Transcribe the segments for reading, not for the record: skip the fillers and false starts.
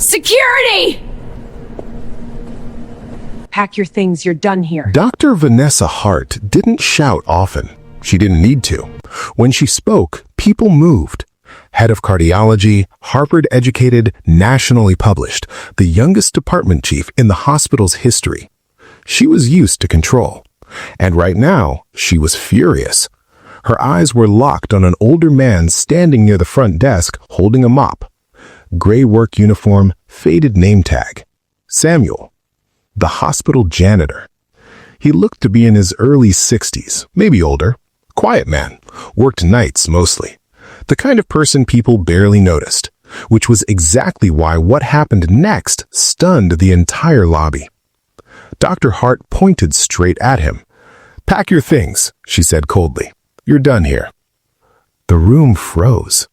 Security! Pack your things, you're done here. Dr. Vanessa Hart didn't shout often. She didn't need to. When she spoke, people moved. Head of cardiology, Harvard-educated, nationally published, the youngest department chief in the hospital's history. She was used to control. And right now, she was furious. Her eyes were locked on an older man standing near the front desk holding a mop. Gray work uniform, faded name tag. Samuel, the hospital janitor. He looked to be in his early 60s, maybe older. Quiet man, worked nights mostly. The kind of person people barely noticed, which was exactly why what happened next stunned the entire lobby. Dr. Hart pointed straight at him. "Pack your things," she said coldly. "You're done here." The room froze.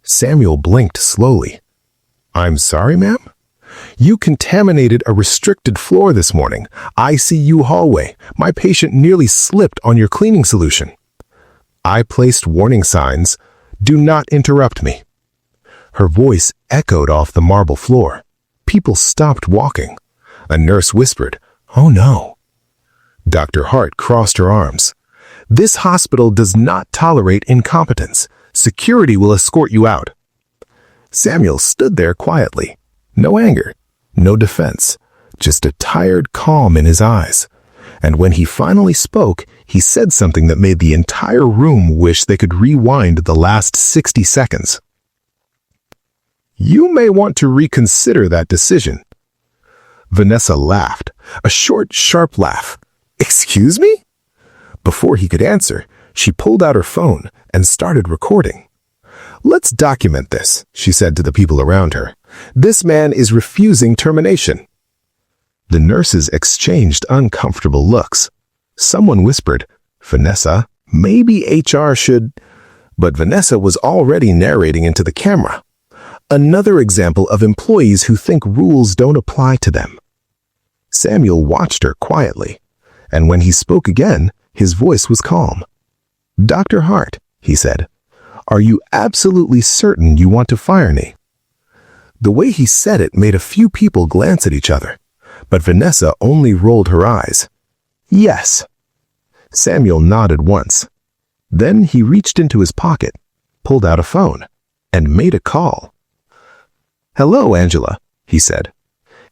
Samuel blinked slowly. "I'm sorry, ma'am? You contaminated a restricted floor this morning. ICU hallway. My patient nearly slipped on your cleaning solution. I placed warning signs. Do not interrupt me." Her voice echoed off the marble floor. People stopped walking. A nurse whispered, "Oh no." Dr. Hart crossed her arms. "This hospital does not tolerate incompetence. Security will escort you out." Samuel stood there quietly. No anger, no defense, just a tired calm in his eyes. And when he finally spoke, he said something that made the entire room wish they could rewind the last 60 seconds. "You may want to reconsider that decision." Vanessa laughed, a short, sharp laugh. "Excuse me?" Before he could answer, she pulled out her phone and started recording. "Let's document this," she said to the people around her. "This man is refusing termination." The nurses exchanged uncomfortable looks. Someone whispered, "Vanessa, maybe HR should..." But Vanessa was already narrating into the camera. Another example of employees who think rules don't apply to them. Samuel watched her quietly, and when he spoke again, his voice was calm. "Dr. Hart," he said, "are you absolutely certain you want to fire me?" The way he said it made a few people glance at each other, but Vanessa only rolled her eyes. "Yes." Samuel nodded once. Then he reached into his pocket, pulled out a phone, and made a call. "Hello, Angela," he said.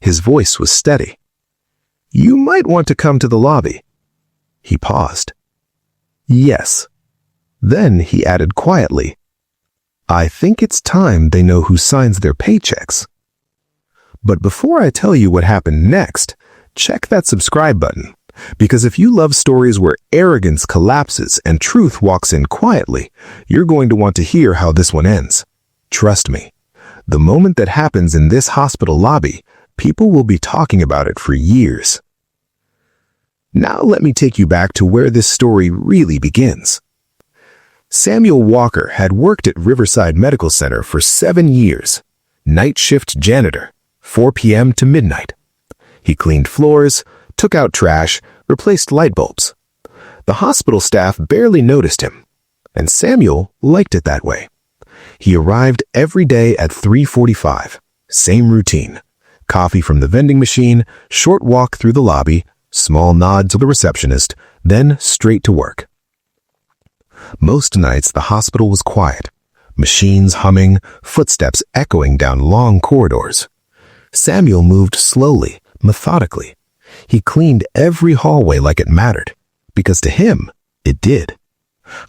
His voice was steady. "You might want to come to the lobby." He paused. "Yes." Then he added quietly, "I think it's time they know who signs their paychecks." But before I tell you what happened next, check that subscribe button, because if you love stories where arrogance collapses and truth walks in quietly, you're going to want to hear how this one ends. Trust me, the moment that happens in this hospital lobby, people will be talking about it for years. Now let me take you back to where this story really begins. Samuel Walker had worked at Riverside Medical Center for 7 years, night shift janitor, 4 p.m. to midnight. He cleaned floors, took out trash, replaced light bulbs. The hospital staff barely noticed him, and Samuel liked it that way. He arrived every day at 3:45, same routine. Coffee from the vending machine, short walk through the lobby, small nod to the receptionist, then straight to work. Most nights the hospital was quiet, machines humming, footsteps echoing down long corridors. Samuel moved slowly, methodically. He cleaned every hallway like it mattered, because to him, it did.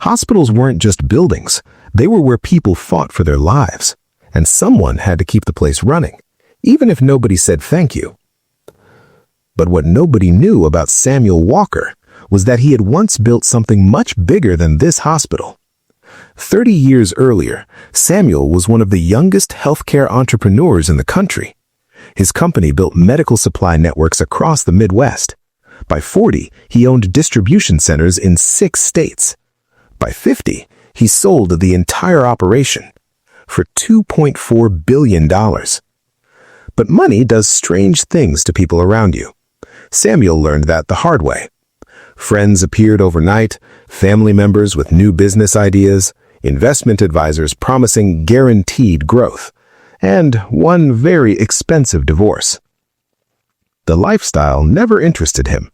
Hospitals weren't just buildings, they were where people fought for their lives, and someone had to keep the place running, even if nobody said thank you. But what nobody knew about Samuel Walker was that he had once built something much bigger than this hospital. 30 years earlier, Samuel was one of the youngest healthcare entrepreneurs in the country. His company built medical supply networks across the Midwest. By 40, he owned distribution centers in 6 states. By 50, he sold the entire operation for $2.4 billion. But money does strange things to people around you. Samuel learned that the hard way. Friends appeared overnight, family members with new business ideas, investment advisors promising guaranteed growth. and one very expensive divorce. The lifestyle never interested him.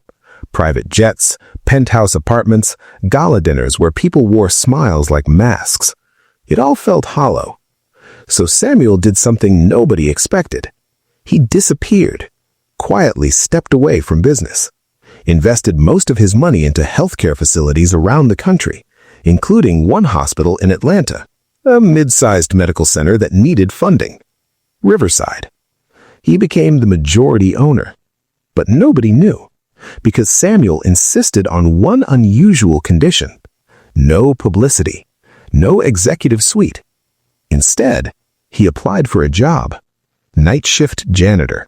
Private jets, penthouse apartments, gala dinners where people wore smiles like masks. It all felt hollow. So Samuel did something nobody expected. He disappeared, quietly stepped away from business, invested most of his money into healthcare facilities around the country, including one hospital in Atlanta, a mid-sized medical center that needed funding. Riverside. He became the majority owner. But nobody knew, because Samuel insisted on one unusual condition: no publicity, no executive suite. Instead, he applied for a job, night shift janitor.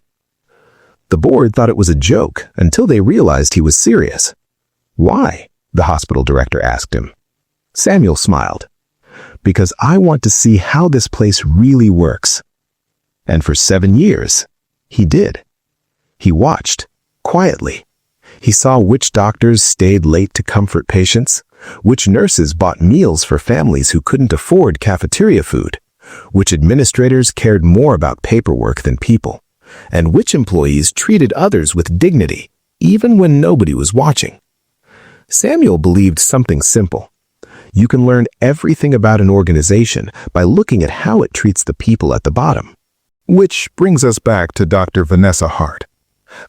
The board thought it was a joke until they realized he was serious. "Why?" the hospital director asked him. Samuel smiled. "Because I want to see how this place really works." And for 7 years, he did. He watched, quietly. He saw which doctors stayed late to comfort patients, which nurses bought meals for families who couldn't afford cafeteria food, which administrators cared more about paperwork than people, and which employees treated others with dignity, even when nobody was watching. Samuel believed something simple. You can learn everything about an organization by looking at how it treats the people at the bottom. Which brings us back to Dr. Vanessa Hart.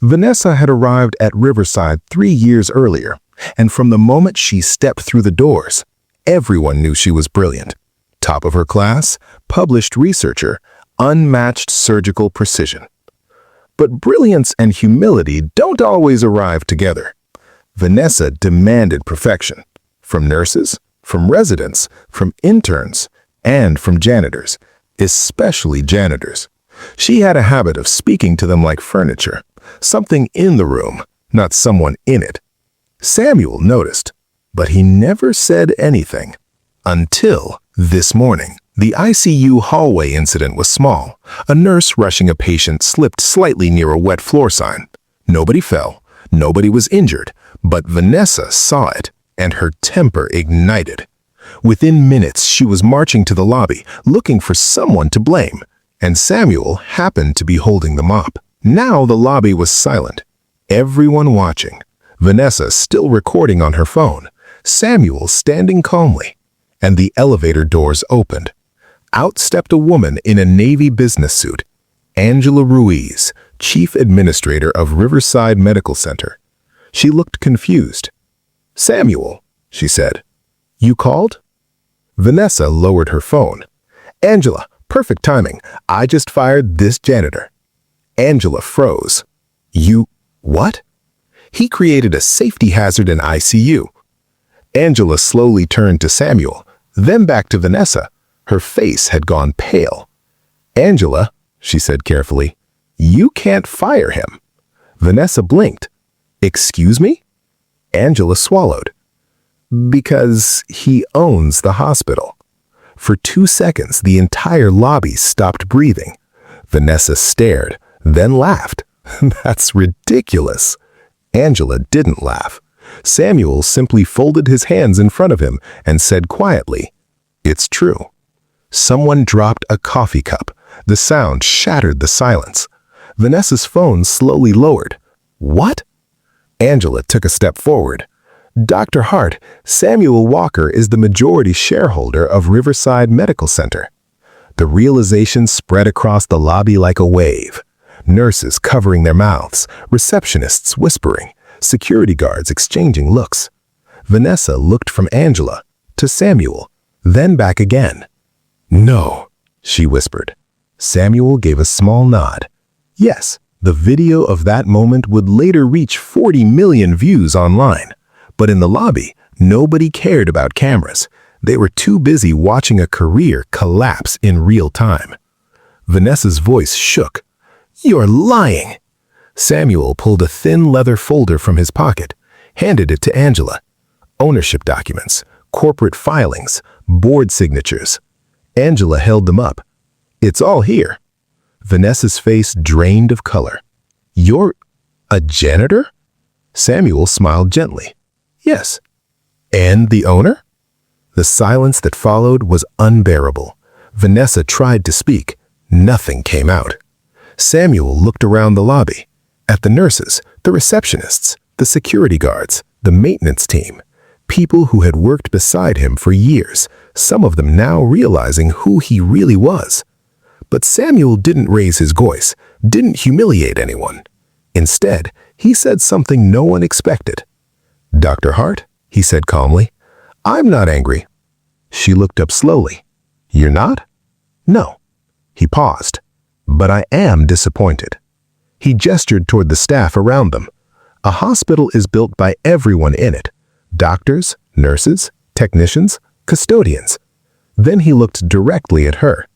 Vanessa had arrived at Riverside 3 years earlier, and from the moment she stepped through the doors, everyone knew she was brilliant. Top of her class, published researcher, unmatched surgical precision. But brilliance and humility don't always arrive together. Vanessa demanded perfection, from nurses, from residents, from interns, and from janitors, especially janitors. She had a habit of speaking to them like furniture, something in the room, not someone in it. Samuel noticed, but he never said anything. Until this morning. The ICU hallway incident was small. A nurse rushing a patient slipped slightly near a wet floor sign. Nobody fell, nobody was injured, but Vanessa saw it, and her temper ignited. Within minutes, she was marching to the lobby, looking for someone to blame, and Samuel happened to be holding the mop. Now the lobby was silent, everyone watching. Vanessa still recording on her phone, Samuel standing calmly, and the elevator doors opened. Out stepped a woman in a Navy business suit, Angela Ruiz, Chief Administrator of Riverside Medical Center. She looked confused. "Samuel," she said. "You called?" Vanessa lowered her phone. "Angela, perfect timing. I just fired this janitor." Angela froze. "You... what?" "He created a safety hazard in ICU." Angela slowly turned to Samuel, then back to Vanessa. Her face had gone pale. "Angela," she said carefully, "you can't fire him." Vanessa blinked. "Excuse me?" Angela swallowed. "Because he owns the hospital." For 2 seconds, the entire lobby stopped breathing. Vanessa stared, then laughed. "That's ridiculous." Angela didn't laugh. Samuel simply folded his hands in front of him and said quietly, "It's true." Someone dropped a coffee cup. The sound shattered the silence. Vanessa's phone slowly lowered. "What?" Angela took a step forward. "Dr. Hart, Samuel Walker is the majority shareholder of Riverside Medical Center." The realization spread across the lobby like a wave. Nurses covering their mouths, receptionists whispering, security guards exchanging looks. Vanessa looked from Angela to Samuel, then back again. "No," she whispered. Samuel gave a small nod. Yes, the video of that moment would later reach 40 million views online. But in the lobby, nobody cared about cameras. They were too busy watching a career collapse in real time. Vanessa's voice shook. "You're lying." Samuel pulled a thin leather folder from his pocket, handed it to Angela. Ownership documents, corporate filings, board signatures. Angela held them up. "It's all here." Vanessa's face drained of color. "You're a janitor?" Samuel smiled gently. "Yes." "And the owner?" The silence that followed was unbearable. Vanessa tried to speak, Nothing came out. Samuel looked around the lobby, at the nurses, the receptionists, the security guards, the maintenance team, people who had worked beside him for years, some of them now realizing who he really was. But Samuel didn't raise his voice, didn't humiliate anyone. Instead, he said something no one expected. "Dr. Hart," he said calmly, "I'm not angry." She looked up slowly. "You're not?" "No." He paused. "But I am disappointed." He gestured toward the staff around them. A hospital is built by everyone in it. Doctors, nurses, technicians, custodians. Then he looked directly at her.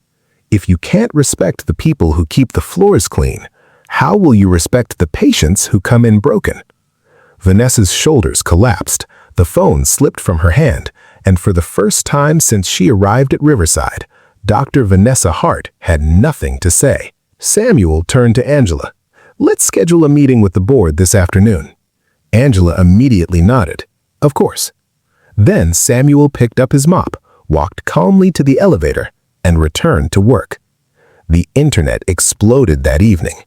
"If you can't respect the people who keep the floors clean, how will you respect the patients who come in broken?" Vanessa's shoulders collapsed. The phone slipped from her hand, and for the first time since she arrived at Riverside, Dr. Vanessa Hart had nothing to say. Samuel turned to Angela. "Let's schedule a meeting with the board this afternoon." Angela immediately nodded. "Of course." Then Samuel picked up his mop, walked calmly to the elevator, and returned to work. The internet exploded that evening.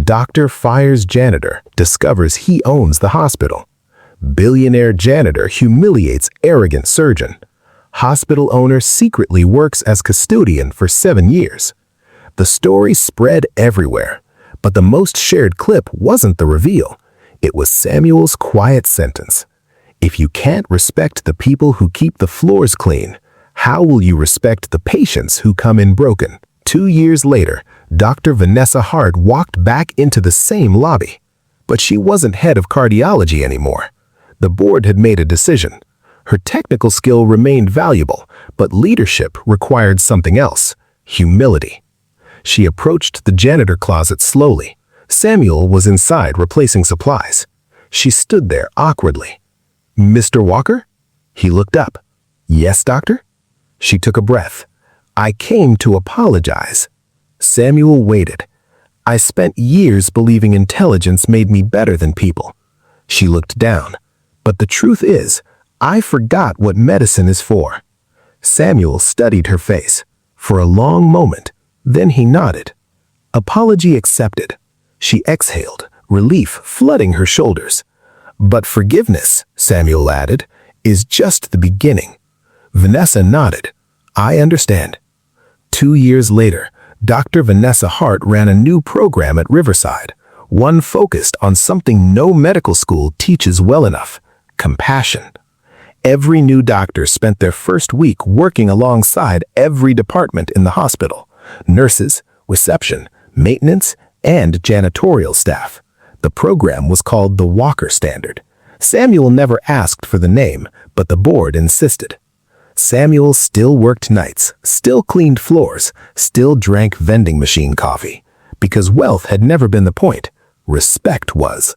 Doctor fires janitor, discovers he owns the hospital. Billionaire janitor humiliates arrogant surgeon. Hospital owner secretly works as custodian for 7 years. The story spread everywhere, but the most shared clip wasn't the reveal. It was Samuel's quiet sentence. "If you can't respect the people who keep the floors clean, how will you respect the patients who come in broken?" 2 years later, Dr. Vanessa Hart walked back into the same lobby. But she wasn't head of cardiology anymore. The board had made a decision. Her technical skill remained valuable, but leadership required something else: humility. She approached the janitor closet slowly. Samuel was inside replacing supplies. She stood there awkwardly. "Mr. Walker?" He looked up. "Yes, doctor?" She took a breath. "I came to apologize." Samuel waited. "I spent years believing intelligence made me better than people." She looked down. "But the truth is, I forgot what medicine is for." Samuel studied her face for a long moment. Then he nodded. "Apology accepted." She exhaled, relief flooding her shoulders. "But forgiveness," Samuel added, "is just the beginning." Vanessa nodded. "I understand." 2 years later, Dr. Vanessa Hart ran a new program at Riverside, one focused on something no medical school teaches well enough: compassion. Every new doctor spent their first week working alongside every department in the hospital: nurses, reception, maintenance, and janitorial staff. The program was called the Walker Standard. Samuel never asked for the name, but the board insisted. Samuel still worked nights, still cleaned floors, still drank vending machine coffee. Because wealth had never been the point. Respect was.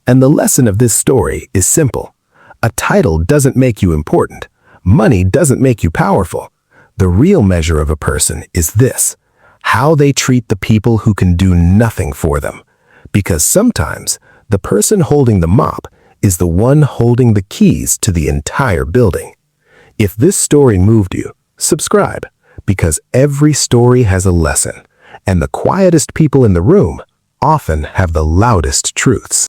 And the lesson of this story is simple. A title doesn't make you important. Money doesn't make you powerful. The real measure of a person is this: how they treat the people who can do nothing for them. Because sometimes the person holding the mop is the one holding the keys to the entire building. If this story moved you, subscribe, because every story has a lesson, and the quietest people in the room often have the loudest truths.